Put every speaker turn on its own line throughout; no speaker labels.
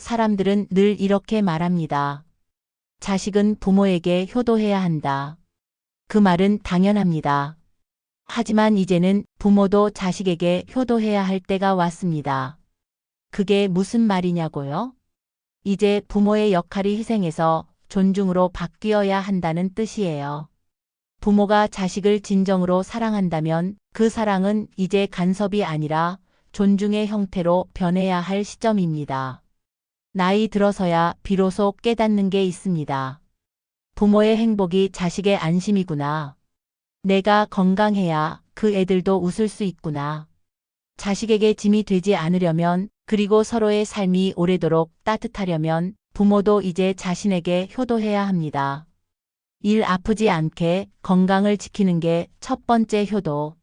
사람들은 늘 이렇게 말합니다. 자식은 부모에게 효도해야 한다. 그 말은 당연합니다. 하지만 이제는 부모도 자식에게 효도해야 할 때가 왔습니다. 그게 무슨 말이냐고요? 이제 부모의 역할이 희생해서 존중으로 바뀌어야 한다는 뜻이에요. 부모가 자식을 진정으로 사랑한다면 그 사랑은 이제 간섭이 아니라 존중의 형태로 변해야 할 시점입니다. 나이 들어서야 비로소 깨닫는 게 있습니다. 부모의 행복이 자식의 안심이구나. 내가 건강해야 그 애들도 웃을 수 있구나. 자식에게 짐이 되지 않으려면, 그리고 서로의 삶이 오래도록 따뜻하려면 부모도 이제 자신에게 효도해야 합니다. 일 아프지 않게 건강을 지키는 게 첫 번째 효도.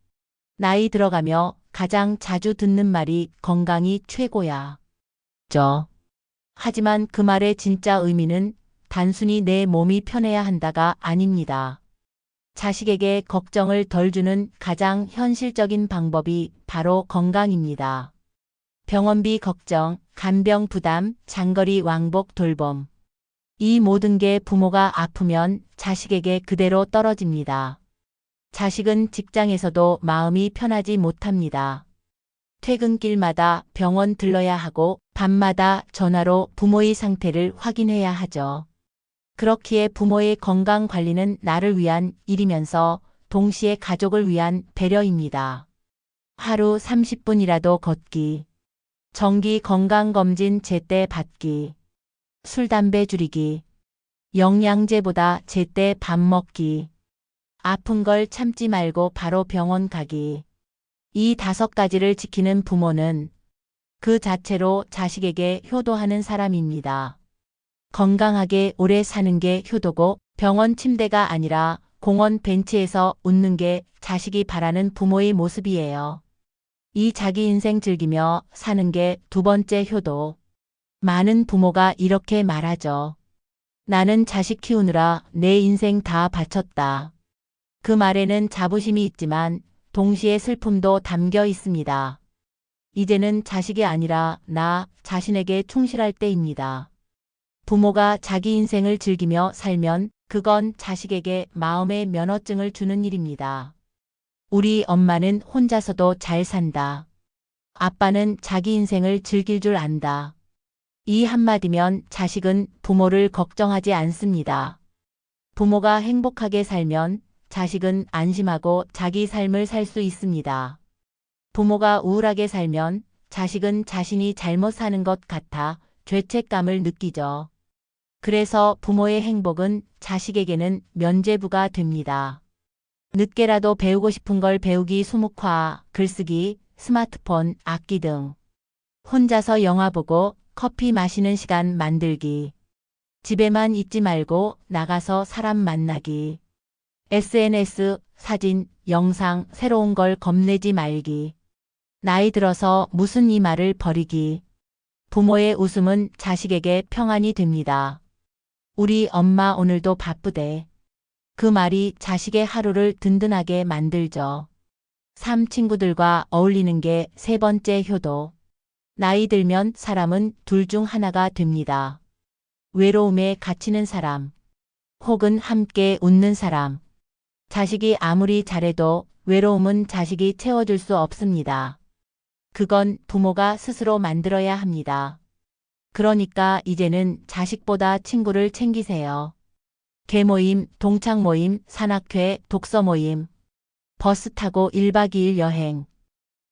나이 들어가며 가장 자주 듣는 말이 건강이 최고야. 하지만 그 말의 진짜 의미는 단순히 내 몸이 편해야 한다가 아닙니다. 자식에게 걱정을 덜 주는 가장 현실적인 방법이 바로 건강입니다. 병원비 걱정, 간병 부담, 장거리 왕복 돌봄. 이 모든 게 부모가 아프면 자식에게 그대로 떨어집니다. 자식은 직장에서도 마음이 편하지 못합니다. 퇴근길마다 병원 들러야 하고 밤마다 전화로 부모의 상태를 확인해야 하죠. 그렇기에 부모의 건강 관리는 나를 위한 일이면서 동시에 가족을 위한 배려입니다. 하루 30분이라도 걷기, 정기 건강검진 제때 받기, 술, 담배 줄이기, 영양제보다 제때 밥 먹기, 아픈 걸 참지 말고 바로 병원 가기. 이 5가지를 지키는 부모는 그 자체로 자식에게 효도하는 사람입니다. 건강하게 오래 사는 게 효도고, 병원 침대가 아니라 공원 벤치에서 웃는 게 자식이 바라는 부모의 모습이에요. 이 자기 인생 즐기며 사는 게 두 번째 효도. 많은 부모가 이렇게 말하죠. 나는 자식 키우느라 내 인생 다 바쳤다. 그 말에는 자부심이 있지만 동시에 슬픔도 담겨 있습니다. 이제는 자식이 아니라 나 자신에게 충실할 때입니다. 부모가 자기 인생을 즐기며 살면 그건 자식에게 마음의 면허증을 주는 일입니다. 우리 엄마는 혼자서도 잘 산다. 아빠는 자기 인생을 즐길 줄 안다. 이 한마디면 자식은 부모를 걱정하지 않습니다. 부모가 행복하게 살면 자식은 안심하고 자기 삶을 살 수 있습니다. 부모가 우울하게 살면 자식은 자신이 잘못 사는 것 같아 죄책감을 느끼죠. 그래서 부모의 행복은 자식에게는 면죄부가 됩니다. 늦게라도 배우고 싶은 걸 배우기, 수묵화, 글쓰기, 스마트폰, 악기 등. 혼자서 영화 보고 커피 마시는 시간 만들기. 집에만 있지 말고 나가서 사람 만나기. SNS, 사진, 영상, 새로운 걸 겁내지 말기. 나이 들어서 무슨 이 말을 버리기. 부모의 웃음은 자식에게 평안이 됩니다. 우리 엄마 오늘도 바쁘대. 그 말이 자식의 하루를 든든하게 만들죠. 친구들과 어울리는 게 세 번째 효도. 나이 들면 사람은 둘 중 하나가 됩니다. 외로움에 갇히는 사람, 혹은 함께 웃는 사람. 자식이 아무리 잘해도 외로움은 자식이 채워줄 수 없습니다. 그건 부모가 스스로 만들어야 합니다. 그러니까 이제는 자식보다 친구를 챙기세요. 계모임, 동창 모임, 산악회, 독서 모임, 버스 타고 1박 2일 여행,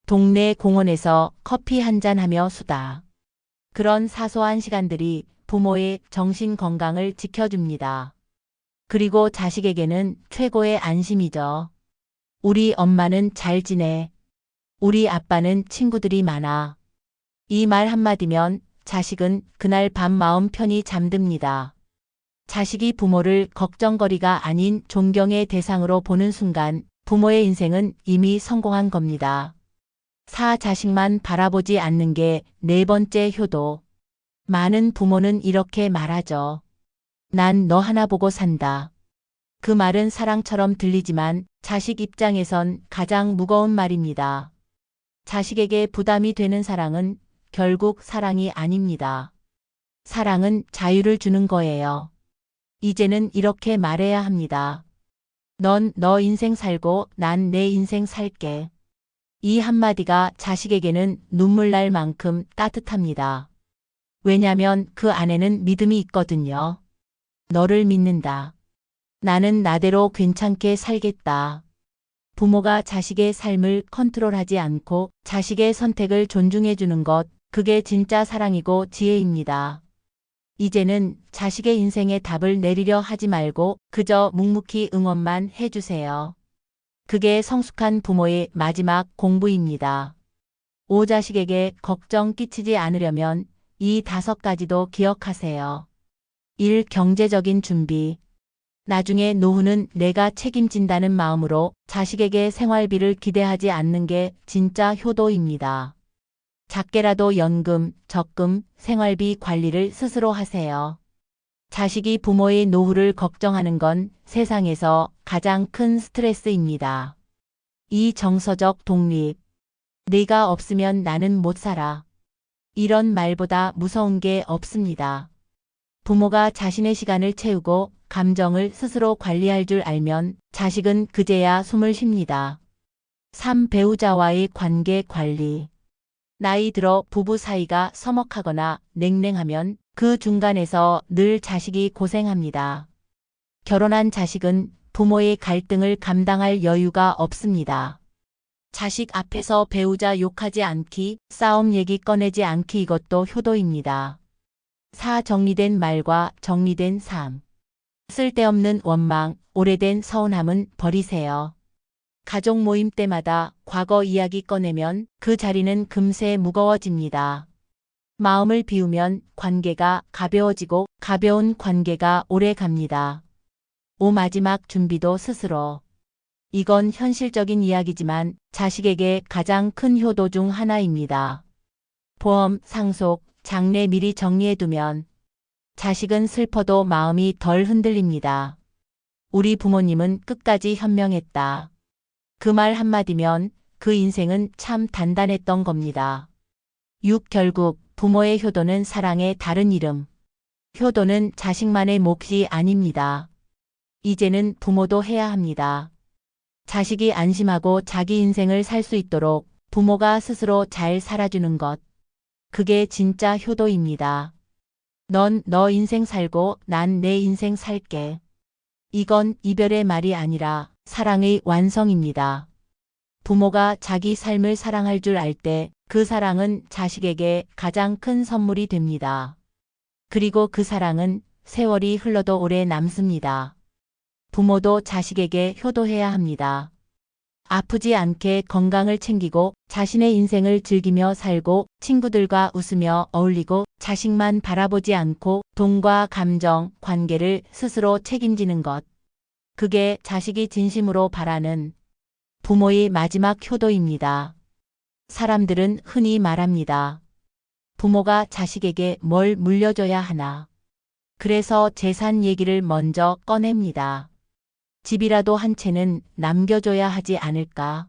동네 공원에서 커피 한잔하며 수다. 그런 사소한 시간들이 부모의 정신 건강을 지켜줍니다. 그리고 자식에게는 최고의 안심이죠. 우리 엄마는 잘 지내. 우리 아빠는 친구들이 많아. 이 말 한마디면 자식은 그날 밤 마음 편히 잠듭니다. 자식이 부모를 걱정거리가 아닌 존경의 대상으로 보는 순간 부모의 인생은 이미 성공한 겁니다. 자식만 바라보지 않는 게 네 번째 효도. 많은 부모는 이렇게 말하죠. 난 너 하나 보고 산다. 그 말은 사랑처럼 들리지만 자식 입장에선 가장 무거운 말입니다. 자식에게 부담이 되는 사랑은 결국 사랑이 아닙니다. 사랑은 자유를 주는 거예요. 이제는 이렇게 말해야 합니다. 넌 너 인생 살고 난 내 인생 살게. 이 한마디가 자식에게는 눈물 날 만큼 따뜻합니다. 왜냐면 그 안에는 믿음이 있거든요. 너를 믿는다. 나는 나대로 괜찮게 살겠다. 부모가 자식의 삶을 컨트롤하지 않고 자식의 선택을 존중해 주는 것, 그게 진짜 사랑이고 지혜입니다. 이제는 자식의 인생에 답을 내리려 하지 말고 그저 묵묵히 응원만 해주세요. 그게 성숙한 부모의 마지막 공부입니다. 자식에게 걱정 끼치지 않으려면 이 5가지도 기억하세요. 1. 경제적인 준비. 나중에 노후는 내가 책임진다는 마음으로 자식에게 생활비를 기대하지 않는 게 진짜 효도입니다. 작게라도 연금, 적금, 생활비 관리를 스스로 하세요. 자식이 부모의 노후를 걱정하는 건 세상에서 가장 큰 스트레스입니다. 2. 정서적 독립. 네가 없으면 나는 못 살아. 이런 말보다 무서운 게 없습니다. 부모가 자신의 시간을 채우고 감정을 스스로 관리할 줄 알면 자식은 그제야 숨을 쉽니다. 3. 배우자와의 관계 관리. 나이 들어 부부 사이가 서먹하거나 냉랭하면 그 중간에서 늘 자식이 고생합니다. 결혼한 자식은 부모의 갈등을 감당할 여유가 없습니다. 자식 앞에서 배우자 욕하지 않기, 싸움 얘기 꺼내지 않기, 이것도 효도입니다. 4. 정리된 말과 정리된 삶. 쓸데없는 원망, 오래된 서운함은 버리세요. 가족 모임 때마다 과거 이야기 꺼내면 그 자리는 금세 무거워집니다. 마음을 비우면 관계가 가벼워지고 가벼운 관계가 오래 갑니다. 5. 마지막 준비도 스스로. 이건 현실적인 이야기지만 자식에게 가장 큰 효도 중 하나입니다. 보험, 상속, 장래 미리 정리해두면 자식은 슬퍼도 마음이 덜 흔들립니다. 우리 부모님은 끝까지 현명했다. 그 말 한마디면 그 인생은 참 단단했던 겁니다. 6. 결국 부모의 효도는 사랑의 다른 이름. 효도는 자식만의 몫이 아닙니다. 이제는 부모도 해야 합니다. 자식이 안심하고 자기 인생을 살 수 있도록 부모가 스스로 잘 살아주는 것. 그게 진짜 효도입니다. 넌 너 인생 살고 난 내 인생 살게. 이건 이별의 말이 아니라 사랑의 완성입니다. 부모가 자기 삶을 사랑할 줄 알 때 그 사랑은 자식에게 가장 큰 선물이 됩니다. 그리고 그 사랑은 세월이 흘러도 오래 남습니다. 부모도 자식에게 효도해야 합니다. 아프지 않게 건강을 챙기고 자신의 인생을 즐기며 살고 친구들과 웃으며 어울리고 자식만 바라보지 않고 돈과 감정, 관계를 스스로 책임지는 것. 그게 자식이 진심으로 바라는 부모의 마지막 효도입니다. 사람들은 흔히 말합니다. 부모가 자식에게 뭘 물려줘야 하나. 그래서 재산 얘기를 먼저 꺼냅니다. 집이라도 한 채는 남겨줘야 하지 않을까.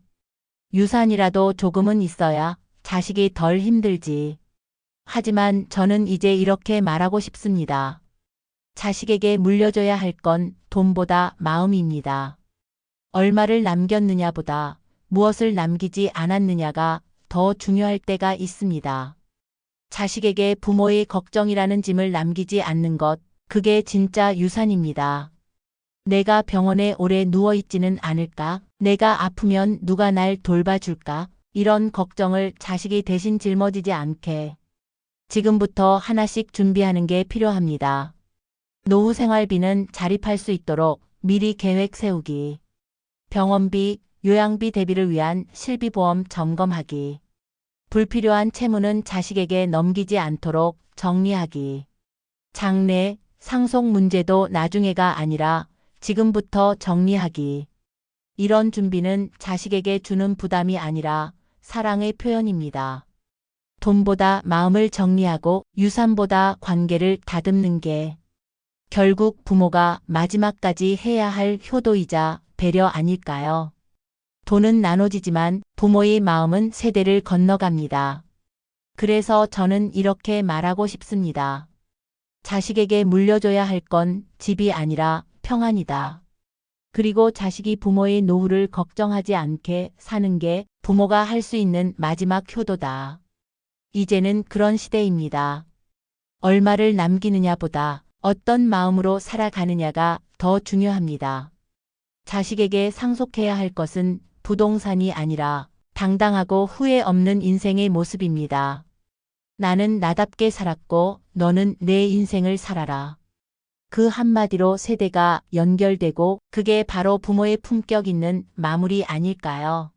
유산이라도 조금은 있어야 자식이 덜 힘들지. 하지만 저는 이제 이렇게 말하고 싶습니다. 자식에게 물려줘야 할 건 돈보다 마음입니다. 얼마를 남겼느냐보다 무엇을 남기지 않았느냐가 더 중요할 때가 있습니다. 자식에게 부모의 걱정이라는 짐을 남기지 않는 것, 그게 진짜 유산입니다. 내가 병원에 오래 누워있지는 않을까? 내가 아프면 누가 날 돌봐줄까? 이런 걱정을 자식이 대신 짊어지지 않게 지금부터 하나씩 준비하는 게 필요합니다. 노후 생활비는 자립할 수 있도록 미리 계획 세우기. 병원비, 요양비 대비를 위한 실비보험 점검하기. 불필요한 채무는 자식에게 넘기지 않도록 정리하기. 장래, 상속 문제도 나중에가 아니라 지금부터 정리하기. 이런 준비는 자식에게 주는 부담이 아니라 사랑의 표현입니다. 돈보다 마음을 정리하고 유산보다 관계를 다듬는 게 결국 부모가 마지막까지 해야 할 효도이자 배려 아닐까요? 돈은 나눠지지만 부모의 마음은 세대를 건너갑니다. 그래서 저는 이렇게 말하고 싶습니다. 자식에게 물려줘야 할 건 집이 아니라 평안이다. 그리고 자식이 부모의 노후를 걱정하지 않게 사는 게 부모가 할 수 있는 마지막 효도다. 이제는 그런 시대입니다. 얼마를 남기느냐보다 어떤 마음으로 살아가느냐가 더 중요합니다. 자식에게 상속해야 할 것은 부동산이 아니라 당당하고 후회 없는 인생의 모습입니다. 나는 나답게 살았고 너는 내 인생을 살아라. 그 한마디로 세대가 연결되고 그게 바로 부모의 품격 있는 마무리 아닐까요?